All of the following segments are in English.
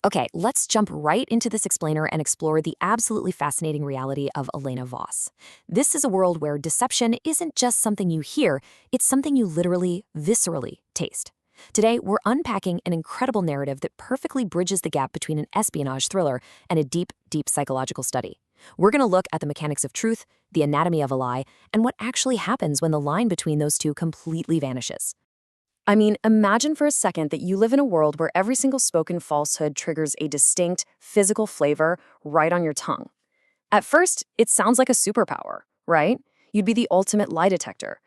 Okay, let's jump right into this explainer and explore the absolutely fascinating reality of Elena Voss. This is a world where deception isn't just something you hear, it's something you literally, viscerally taste. Today, we're unpacking an incredible narrative that perfectly bridges the gap between an espionage thriller and a deep, deep psychological study. We're going to look at the mechanics of truth, the anatomy of a lie, and what actually happens when the line between those two completely vanishes. I mean, imagine for a second that you live in a world where every single spoken falsehood triggers a distinct, physical flavor right on your tongue. At first, it sounds like a superpower, right? You'd be the ultimate lie detector.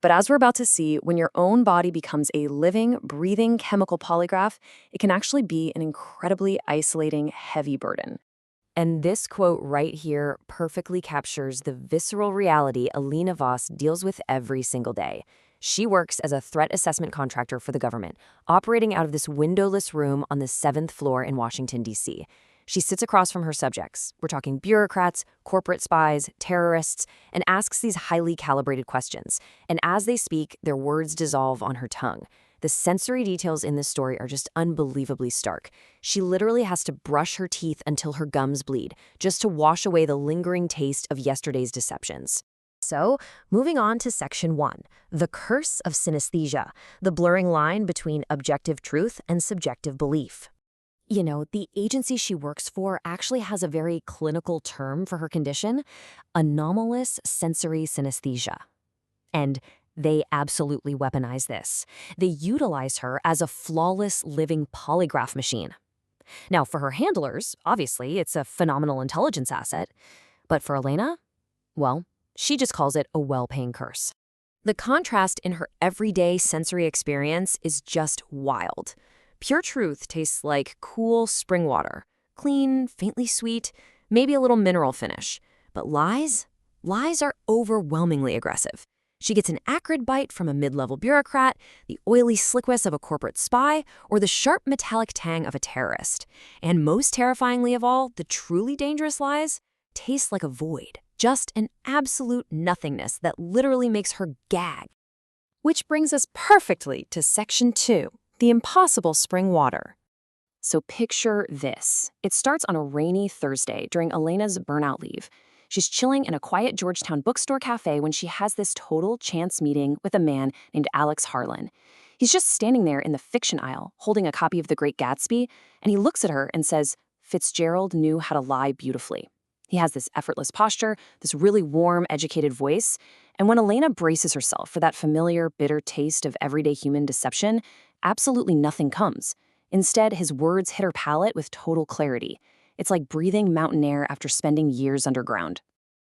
But as we're about to see, when your own body becomes a living, breathing chemical polygraph, it can actually be an incredibly isolating, heavy burden. And this quote right here perfectly captures the visceral reality Elena Voss deals with every single day. She works as a threat assessment contractor for the government, operating out of this windowless room on the 7th floor in Washington, D.C. She sits across from her subjects. We're talking bureaucrats, corporate spies, terrorists, and asks these highly calibrated questions. And as they speak, their words dissolve on her tongue. The sensory details in this story are just unbelievably stark. She literally has to brush her teeth until her gums bleed, just to wash away the lingering taste of yesterday's deceptions. So, moving on to Section 1, the curse of synesthesia, the blurring line between objective truth and subjective belief. You know, the agency she works for actually has a very clinical term for her condition, anomalous sensory synesthesia. And they absolutely weaponize this. They utilize her as a flawless living polygraph machine. Now, for her handlers, obviously, it's a phenomenal intelligence asset. But for Elena, well, she just calls it a well-paying curse. The contrast in her everyday sensory experience is just wild. Pure truth tastes like cool spring water, clean, faintly sweet, maybe a little mineral finish. But lies? Lies are overwhelmingly aggressive. She gets an acrid bite from a mid-level bureaucrat, the oily slickness of a corporate spy, or the sharp metallic tang of a terrorist. And most terrifyingly of all, the truly dangerous lies taste like a void. Just an absolute nothingness that literally makes her gag. Which brings us perfectly to Section 2, the impossible spring water. So picture this. It starts on a rainy Thursday during Elena's burnout leave. She's chilling in a quiet Georgetown bookstore cafe when she has this total chance meeting with a man named Alex Harlan. He's just standing there in the fiction aisle, holding a copy of The Great Gatsby, and he looks at her and says, "Fitzgerald knew how to lie beautifully." He has this effortless posture, this really warm, educated voice, and when Elena braces herself for that familiar, bitter taste of everyday human deception, absolutely nothing comes. Instead, his words hit her palate with total clarity. It's like breathing mountain air after spending years underground.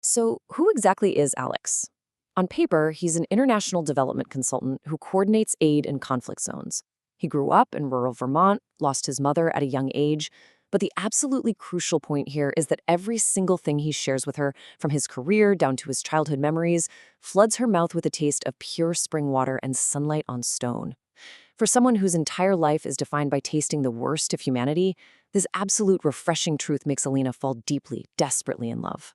So, who exactly is Alex? On paper, he's an international development consultant who coordinates aid in conflict zones. He grew up in rural Vermont, lost his mother at a young age, but the absolutely crucial point here is that every single thing he shares with her, from his career down to his childhood memories, floods her mouth with a taste of pure spring water and sunlight on stone. For someone whose entire life is defined by tasting the worst of humanity, this absolute refreshing truth makes Elena fall deeply, desperately in love.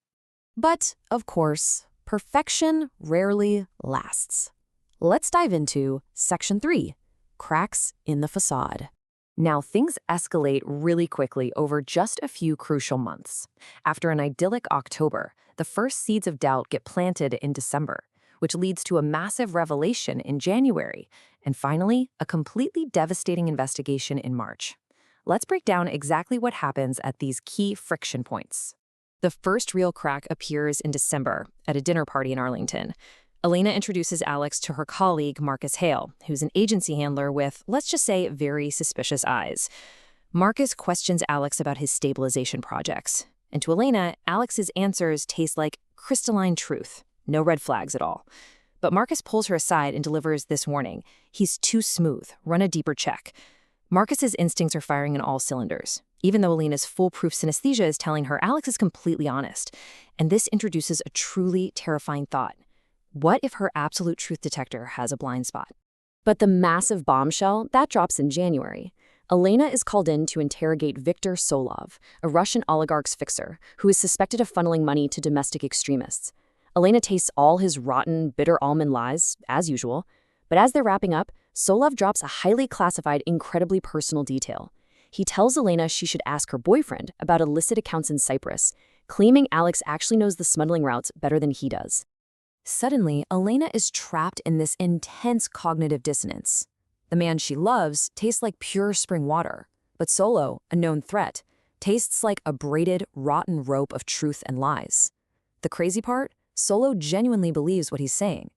But, of course, perfection rarely lasts. Let's dive into Section 3, cracks in the facade. Now, things escalate really quickly over just a few crucial months. After an idyllic October, the first seeds of doubt get planted in December, which leads to a massive revelation in January, and finally, a completely devastating investigation in March. Let's break down exactly what happens at these key friction points. The first real crack appears in December at a dinner party in Arlington. Elena introduces Alex to her colleague, Marcus Hale, who's an agency handler with, let's just say, very suspicious eyes. Marcus questions Alex about his stabilization projects. And to Elena, Alex's answers taste like crystalline truth. No red flags at all. But Marcus pulls her aside and delivers this warning. He's too smooth. Run a deeper check. Marcus's instincts are firing on all cylinders, even though Elena's foolproof synesthesia is telling her Alex is completely honest. And this introduces a truly terrifying thought. What if her absolute truth detector has a blind spot? But the massive bombshell, that drops in January. Elena is called in to interrogate Viktor Solov, a Russian oligarch's fixer, who is suspected of funneling money to domestic extremists. Elena tastes all his rotten, bitter almond lies, as usual. But as they're wrapping up, Solov drops a highly classified, incredibly personal detail. He tells Elena she should ask her boyfriend about illicit accounts in Cyprus, claiming Alex actually knows the smuggling routes better than he does. Suddenly, Elena is trapped in this intense cognitive dissonance. The man she loves tastes like pure spring water, but Solo, a known threat, tastes like a braided, rotten rope of truth and lies. The crazy part? Solo genuinely believes what he's saying.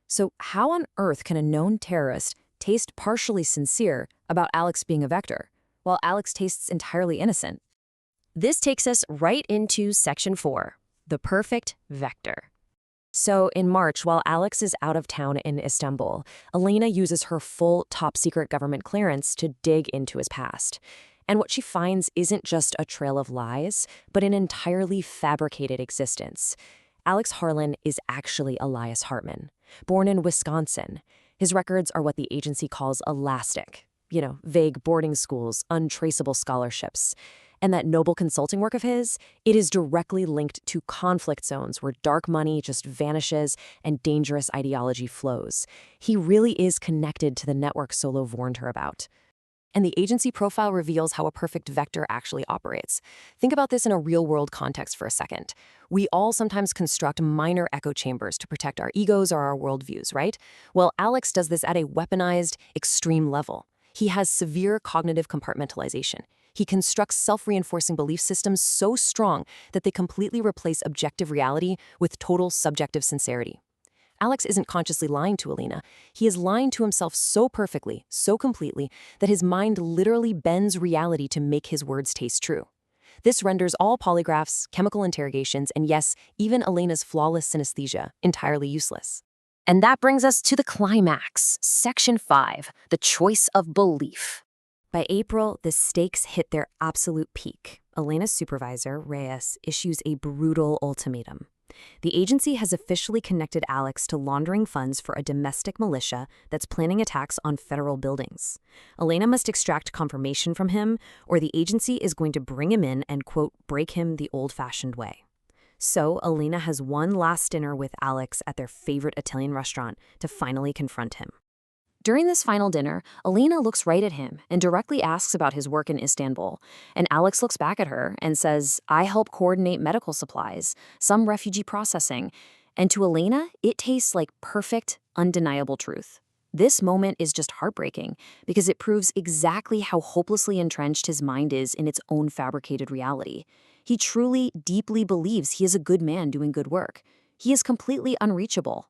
So how on earth can a known terrorist taste partially sincere about Alex being a vector, while Alex tastes entirely innocent? This takes us right into Section 4, the perfect vector. So in March, while Alex is out of town in Istanbul, Elena uses her full top-secret government clearance to dig into his past. And what she finds isn't just a trail of lies, but an entirely fabricated existence. Alex Harlan is actually Elias Hartman, born in Wisconsin. His records are what the agency calls elastic. Vague boarding schools, untraceable scholarships. And that noble consulting work of his, it is directly linked to conflict zones where dark money just vanishes and dangerous ideology flows. He really is connected to the network Solo warned her about. And the agency profile reveals how a perfect vector actually operates. Think about this in a real-world context for a second. We all sometimes construct minor echo chambers to protect our egos or our worldviews, right? Well, Alex does this at a weaponized, extreme level. He has severe cognitive compartmentalization. He constructs self-reinforcing belief systems so strong that they completely replace objective reality with total subjective sincerity. Alex isn't consciously lying to Elena. He is lying to himself so perfectly, so completely, that his mind literally bends reality to make his words taste true. This renders all polygraphs, chemical interrogations, and yes, even Elena's flawless synesthesia entirely useless. And that brings us to the climax, Section 5, the choice of belief. By April, the stakes hit their absolute peak. Elena's supervisor, Reyes, issues a brutal ultimatum. The agency has officially connected Alex to laundering funds for a domestic militia that's planning attacks on federal buildings. Elena must extract confirmation from him, or the agency is going to bring him in and, quote, break him the old-fashioned way. So Elena has one last dinner with Alex at their favorite Italian restaurant to finally confront him. During this final dinner, Elena looks right at him and directly asks about his work in Istanbul. And Alex looks back at her and says, I help coordinate medical supplies, some refugee processing. And to Elena, it tastes like perfect, undeniable truth. This moment is just heartbreaking because it proves exactly how hopelessly entrenched his mind is in its own fabricated reality. He truly, deeply believes he is a good man doing good work. He is completely unreachable.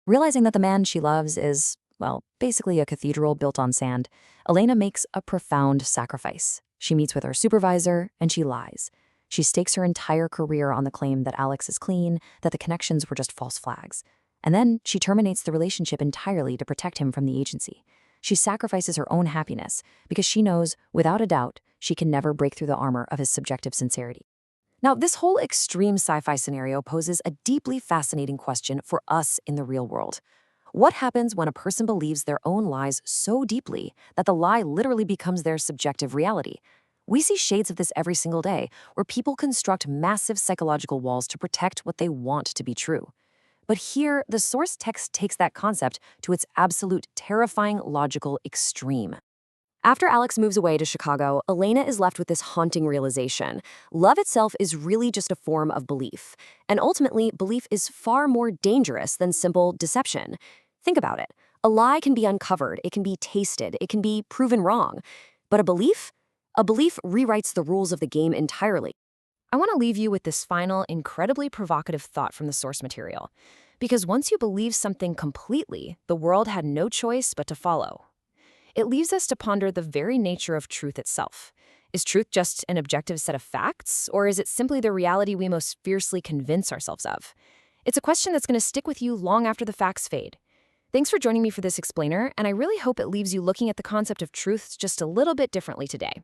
Realizing that the man she loves is, well, basically a cathedral built on sand, Elena makes a profound sacrifice. She meets with her supervisor, and she lies. She stakes her entire career on the claim that Alex is clean, that the connections were just false flags. And then she terminates the relationship entirely to protect him from the agency. She sacrifices her own happiness because she knows, without a doubt, she can never break through the armor of his subjective sincerity. Now, this whole extreme sci-fi scenario poses a deeply fascinating question for us in the real world. What happens when a person believes their own lies so deeply that the lie literally becomes their subjective reality? We see shades of this every single day, where people construct massive psychological walls to protect what they want to be true. But here, the source text takes that concept to its absolute terrifying logical extreme. After Alex moves away to Chicago, Elena is left with this haunting realization. Love itself is really just a form of belief. And ultimately, belief is far more dangerous than simple deception. Think about it. A lie can be uncovered, it can be tasted, it can be proven wrong. But a belief? A belief rewrites the rules of the game entirely. I want to leave you with this final, incredibly provocative thought from the source material. Because once you believe something completely, the world had no choice but to follow. It leaves us to ponder the very nature of truth itself. Is truth just an objective set of facts, or is it simply the reality we most fiercely convince ourselves of? It's a question that's going to stick with you long after the facts fade. Thanks for joining me for this explainer, and I really hope it leaves you looking at the concept of truth just a little bit differently today.